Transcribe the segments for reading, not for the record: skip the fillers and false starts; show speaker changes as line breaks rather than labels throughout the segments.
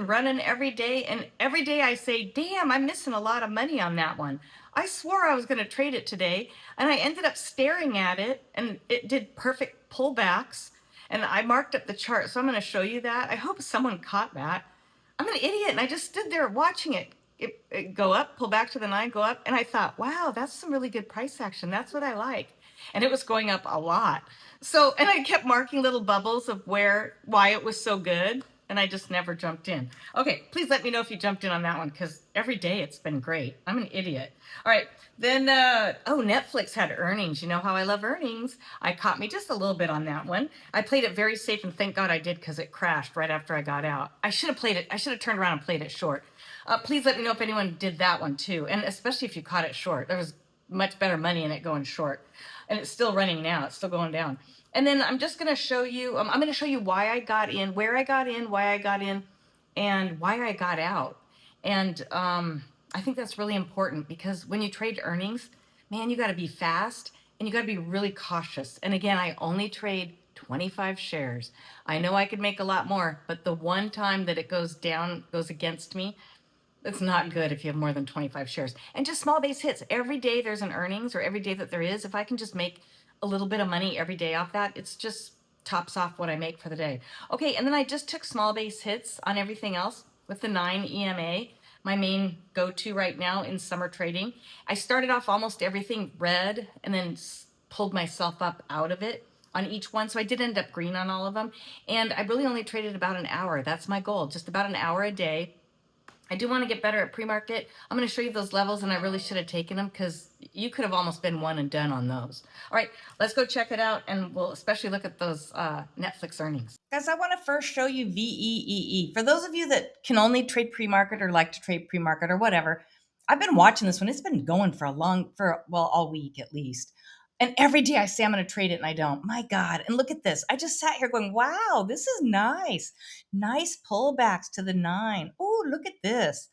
been running every day, and every day I say, damn, I'm missing a lot of money on that one. I swore I was going to trade it today, and I ended up staring at it, and it did perfect pullbacks. And I marked up the chart, so I'm going to show you that. I hope someone caught that. I'm an idiot, and I just stood there watching it go up, pull back to the 9, go up, and I thought, wow, that's some really good price action. That's what I like. And it was going up a lot. So, and I kept marking little bubbles of why it was so good, and I just never jumped in. Okay, please let me know if you jumped in on that one, because every day it's been great. I'm an idiot. All right, then, Netflix had earnings. You know how I love earnings. I caught me just a little bit on that one. I played it very safe, and thank God I did, because it crashed right after I got out. I should have turned around and played it short. Please let me know if anyone did that one too, and especially if you caught it short. There was much better money in it going short, and it's still running now. It's still going down. And then I'm just going to show you, I'm going to show you why I got in, where I got in, why I got in, and why I got out. And I think that's really important, because when you trade earnings, man, you got to be fast and you got to be really cautious. And again, I only trade 25 shares. I know I could make a lot more, but the one time that it goes down, goes against me, it's not good if you have more than 25 shares. And just small base hits. Every day there's an earnings, or every day that there is, if I can just make a little bit of money every day off that, it's just tops off what I make for the day. Okay, and then I just took small base hits on everything else with the 9 EMA, my main go-to right now in summer trading. I started off almost everything red and then pulled myself up out of it on each one. So I did end up green on all of them. And I really only traded about an hour. That's my goal, just about an hour a day. I do want to get better at pre-market. I'm going to show you those levels, and I really should have taken them, because you could have almost been one and done on those. All right, let's go check it out, and we'll especially look at those Netflix earnings. Guys, I want to first show you VEEE. For those of you that can only trade pre-market or like to trade pre-market or whatever, I've been watching this one. It's been going for all week at least. And every day I say I'm going to trade it and I don't. My God. And look at this. I just sat here going, wow, this is nice. Nice pullbacks to the 9. Oh, look at this.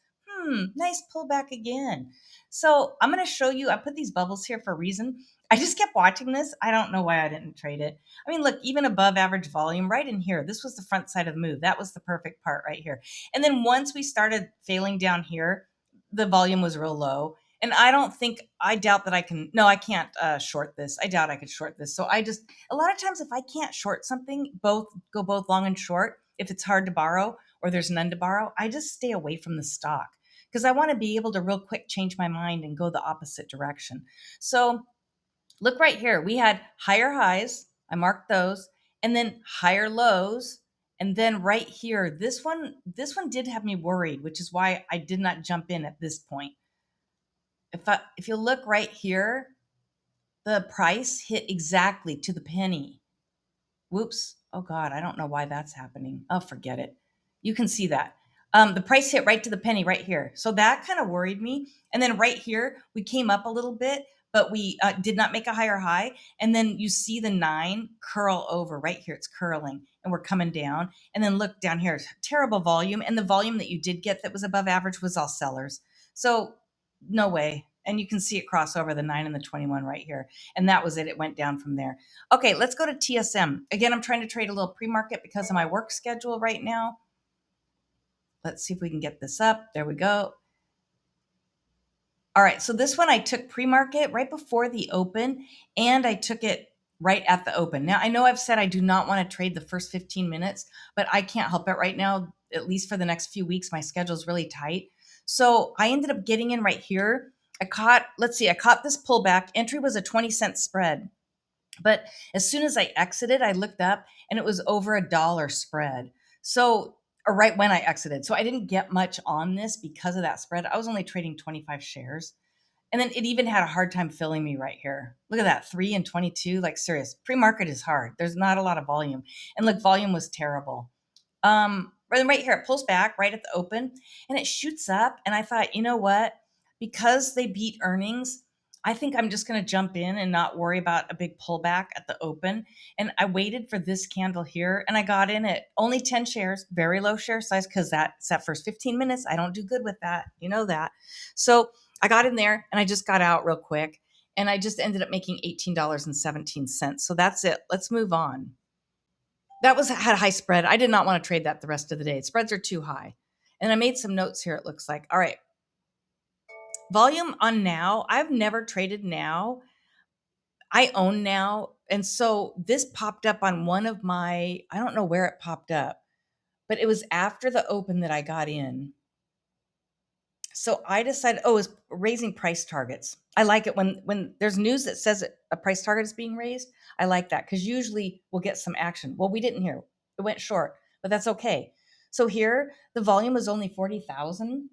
Nice pullback again. So I'm going to show you, I put these bubbles here for a reason. I just kept watching this. I don't know why I didn't trade it. I mean, look, even above average volume right in here, this was the front side of the move. That was the perfect part right here. And then once we started failing down here, the volume was real low. And I doubt that I can't short this. I doubt I could short this. So a lot of times if I can't short something, go both long and short, if it's hard to borrow or there's none to borrow, I just stay away from the stock, because I want to be able to real quick change my mind and go the opposite direction. So look right here. We had higher highs. I marked those, and then higher lows. And then right here, this one did have me worried, which is why I did not jump in at this point. If you look right here, the price hit exactly to the penny. Whoops. Oh God, I don't know why that's happening. Oh, forget it. You can see that. The price hit right to the penny right here. So that kind of worried me. And then right here, we came up a little bit, but we did not make a higher high. And then you see the 9 curl over right here. It's curling and we're coming down. And then look down here, terrible volume. And the volume that you did get that was above average was all sellers. So no way. And you can see it cross over the 9 and the 21 right here. And that was it. It went down from there. Okay, let's go to TSM. Again, I'm trying to trade a little pre-market because of my work schedule right now. Let's see if we can get this up. There we go. All right, so this one I took pre-market right before the open, and I took it right at the open. Now, I know I've said I do not want to trade the first 15 minutes, but I can't help it right now. At least for the next few weeks, my schedule is really tight. So I ended up getting in right here. I caught this pullback. Entry was a 20-cent spread. But as soon as I exited, I looked up and it was over $1 spread. So, or right when I exited. So I didn't get much on this because of that spread. I was only trading 25 shares. And then it even had a hard time filling me right here. Look at that, 3 and 22, like serious. Pre-market is hard. There's not a lot of volume. And look, volume was terrible. Right here, it pulls back right at the open and it shoots up. And I thought, you know what? Because they beat earnings, I think I'm just going to jump in and not worry about a big pullback at the open. And I waited for this candle here and I got in at only 10 shares, very low share size, because that's that first 15 minutes. I don't do good with that. You know that. So I got in there and I just got out real quick and I just ended up making $18.17. So that's it. Let's move on. Had a high spread. I did not want to trade that the rest of the day. Spreads are too high.
And I made some notes here, it looks like. All right. Volume on Now. I've never traded Now. I own Now. And so this popped up on one of my, I don't know where it popped up, but it was after the open that I got in. So I decided, oh, it's raising price targets. I like it when there's news that says a price target is being raised. I like that because usually we'll get some action. Well, we didn't hear. It went short, but that's okay. So here the volume was only 40,000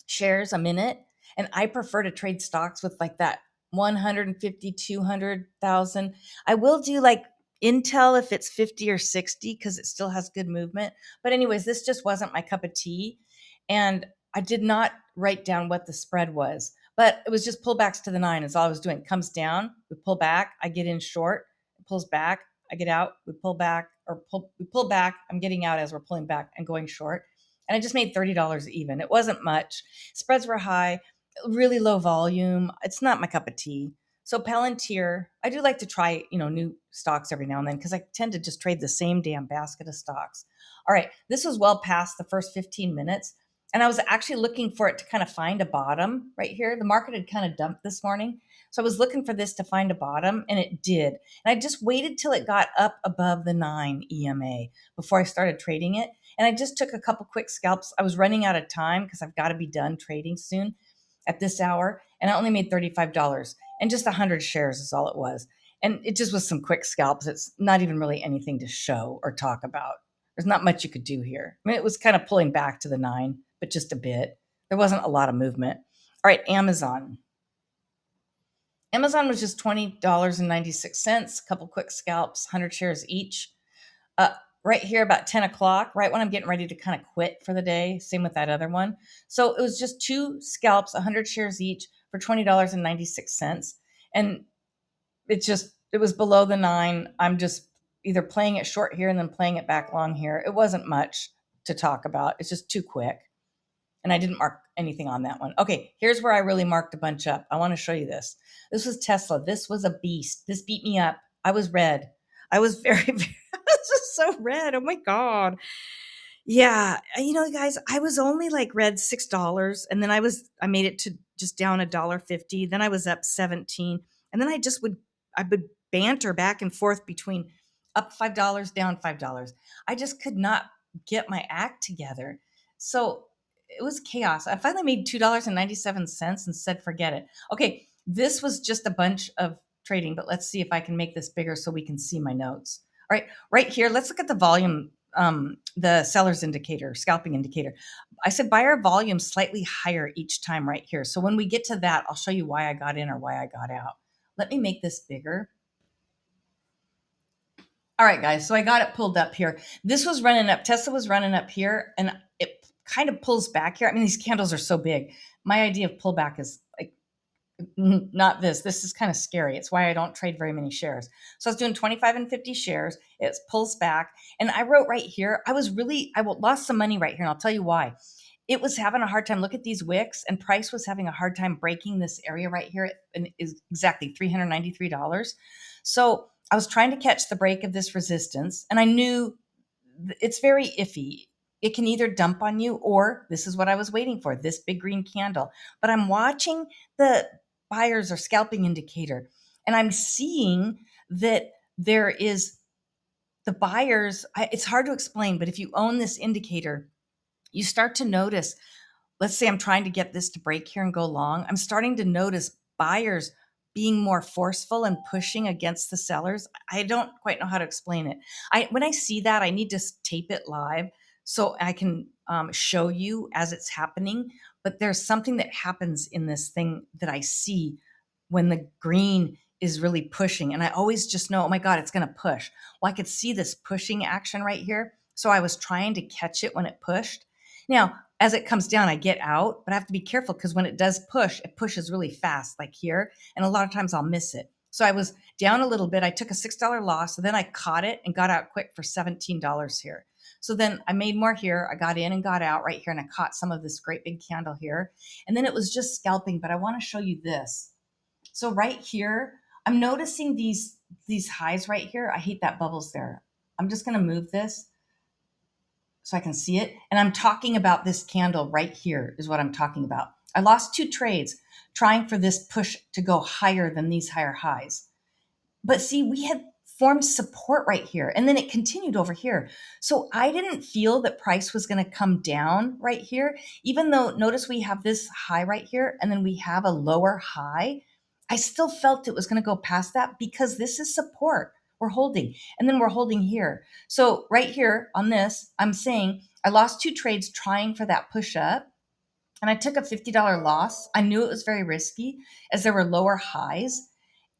shares a minute. And I prefer to trade stocks with like that 150, 200,000. I will do like Intel if it's 50 or 60 because it still has good movement. But anyways, this just wasn't my cup of tea. And I did not write down what the spread was, but it was just pullbacks to the nine is all I was doing. It comes down, we pull back, I get in short, it pulls back, I get out, we pull back, we pull back, I'm getting out as we're pulling back and going short. And I just made $30 even. It wasn't much. Spreads were high, really low volume. It's not my cup of tea. So Palantir, I do like to try, new stocks every now and then because I tend to just trade the same damn basket of stocks. All right, this was well past the first 15 minutes. And I was actually looking for it to kind of find a bottom right here. The market had kind of dumped this morning. So I was looking for this to find a bottom, and it did. And I just waited till it got up above the 9 EMA before I started trading it. And I just took a couple quick scalps. I was running out of time because I've got to be done trading soon at this hour. And I only made $35 and just 100 shares is all it was. And it just was some quick scalps. It's not even really anything to show or talk about. There's not much you could do here. I mean, it was kind of pulling back to the 9, but just a bit. There wasn't a lot of movement. All right, Amazon. Amazon was just $20.96, a couple quick scalps, 100 shares each. Right here about 10 o'clock, right when I'm getting ready to kind of quit for the day. Same with that other one. So it was just two scalps, 100 shares each for $20.96. And it was below the 9. I'm just either playing it short here and then playing it back long here. It wasn't much to talk about. It's just too quick. And I didn't mark anything on that one. Okay, here's where I really marked a bunch up. I want to show you this. This was Tesla. This was a beast. This beat me up. I was red. I was very, I was just so red. Oh my God. Yeah. Guys, I was only like red $6. And then I made it to just down $1.50. Then I was up 17. And then I would banter back and forth between up $5, down $5. I just could not get my act together. So it was chaos. I finally made $2.97 and said, forget it. Okay. This was just a bunch of trading, but let's see if I can make this bigger so we can see my notes. All right. Right here, let's look at the volume, the seller's indicator, scalping indicator. I said buyer volume slightly higher each time right here. So when we get to that, I'll show you why I got in or why I got out. Let me make this bigger. All right, guys. So I got it pulled up here. This was running up. Tesla was running up here, and it kind of pulls back here. I mean, these candles are so big. My idea of pullback is like not this. This is kind of scary. It's why I don't trade very many shares. So I was doing 25 and 50 shares. It pulls back. And I wrote right here, I lost some money right here. And I'll tell you why. It was having a hard time. Look at these wicks, and price was having a hard time breaking this area right here. And is exactly $393. So I was trying to catch the break of this resistance, and I knew it's very iffy. It can either dump on you, or this is what I was waiting for, this big green candle. But I'm watching the buyers or scalping indicator, and I'm seeing that there is the buyers. It's hard to explain, but if you own this indicator, you start to notice, let's say I'm trying to get this to break here and go long. I'm starting to notice buyers being more forceful and pushing against the sellers. I don't quite know how to explain it. When I see that, I need to tape it live so I can show you as it's happening. But there's something that happens in this thing that I see when the green is really pushing. And I always just know, oh my God, it's going to push. Well, I could see this pushing action right here. So I was trying to catch it when it pushed. Now, as it comes down, I get out, but I have to be careful because when it does push, it pushes really fast, like here. And a lot of times I'll miss it. So I was down a little bit. I took a $6 loss. So then I caught it and got out quick for $17 here. So then I made more here. I got in and got out right here, and I caught some of this great big candle here. And then it was just scalping, but I want to show you this. So right here, I'm noticing these highs right here. I hate that bubbles there. I'm just going to move this. so I can see it. And I'm talking about this candle right here is what I'm talking about. I lost 2 trades trying for this push to go higher than these higher highs. But see, we had formed support right here and then it continued over here. So I didn't feel that price was going to come down right here, even though notice we have this high right here and then we have a lower high. I still felt it was going to go past that because this is support. We're holding and then we're holding here. So right here on this, I'm saying I lost 2 trades trying for that push up and I took a $50 loss. I knew it was very risky as there were lower highs.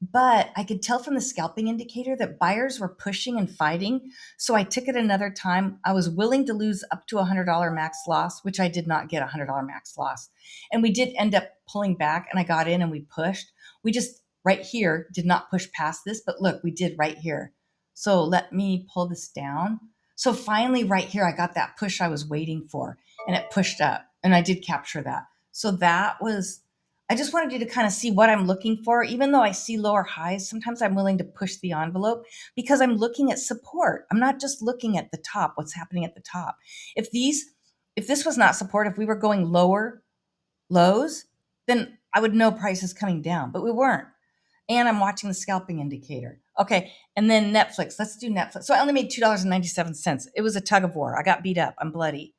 But I could tell from the scalping indicator that buyers were pushing and fighting. So I took it another time. I was willing to lose up to $100 max loss, which I did not get a $100 max loss. And we did end up pulling back and I got in and we pushed. We just right here did not push past this, but look, we did right here. So let me pull this down. So finally right here, I got that push I was waiting for and it pushed up and I did capture that. So that was, I just wanted you to kind of see what I'm looking for. Even though I see lower highs, sometimes I'm willing to push the envelope because I'm looking at support. I'm not just looking at the top, what's happening at the top. If this was not support, if we were going lower lows, then I would know prices coming down, but we weren't. And I'm watching the scalping indicator. Okay. And then Netflix, let's do Netflix. So I only made $2.97. It was a tug of war. I got beat up. I'm bloody.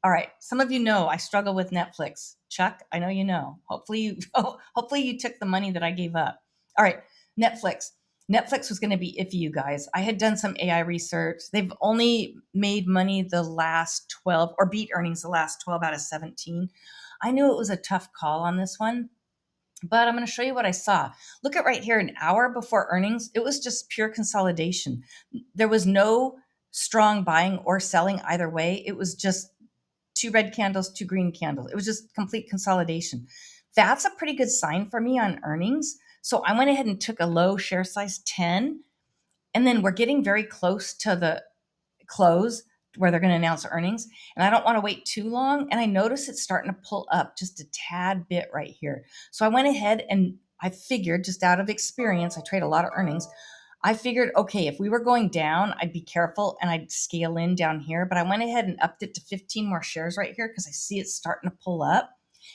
All right. Some of you know I struggle with Netflix. Chuck, I know you know. Hopefully you took the money that I gave up. All right. Netflix. Netflix was going to be iffy, you guys. I had done some AI research. They've only made money the last 12 or beat earnings the last 12 out of 17. I knew it was a tough call on this one, but I'm going to show you what I saw. Look at right here, an hour before earnings. It was just pure consolidation. There was no strong buying or selling either way. It was just 2 red candles, 2 green candles. It was just complete consolidation. That's a pretty good sign for me on earnings. So I went ahead and took a low share size 10. And then we're getting very close to the close where they're going to announce earnings. And I don't want to wait too long. And I notice it's starting to pull up just a tad bit right here. So I went ahead and I figured, just out of experience, I trade a lot of earnings. I figured, okay, if we were going down, I'd be careful and I'd scale in down here. But I went ahead and upped it to 15 more shares right here because I see it's starting to pull up.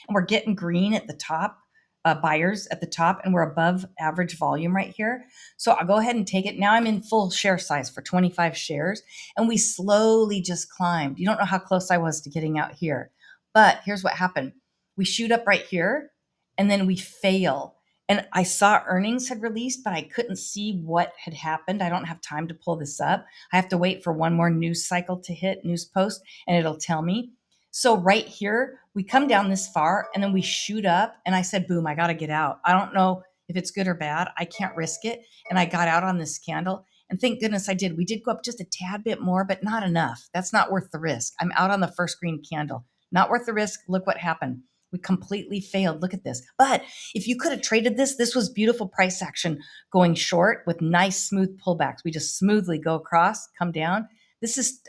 And we're getting green at the top, buyers at the top, and we're above average volume right here. So I'll go ahead and take it. Now I'm in full share size for 25 shares. And we slowly just climbed. You don't know how close I was to getting out here. But here's what happened. We shoot up right here and then we fail. And I saw earnings had released, but I couldn't see what had happened. I don't have time to pull this up. I have to wait for one more news cycle to hit, news post, and it'll tell me. So right here, we come down this far and then we shoot up. And I said, boom, I got to get out. I don't know if it's good or bad. I can't risk it. And I got out on this candle. And thank goodness I did. We did go up just a tad bit more, but not enough. That's not worth the risk. I'm out on the first green candle. Not worth the risk. Look what happened. We completely failed. Look at this. But if you could have traded this was beautiful price action going short with nice smooth pullbacks. We just smoothly go across, come down.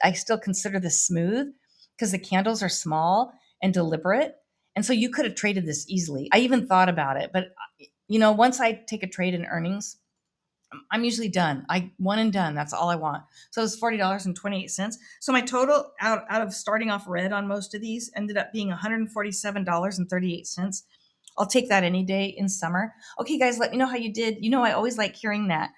I still consider this smooth because the candles are small and deliberate. And so you could have traded this easily. I even thought about it, but once I take a trade in earnings, I'm usually done. I one and done. That's all I want. So it was $40.28. So my total out of starting off red on most of these ended up being $147.38. I'll take that any day in summer. Okay, guys, let me know how you did. I always like hearing that.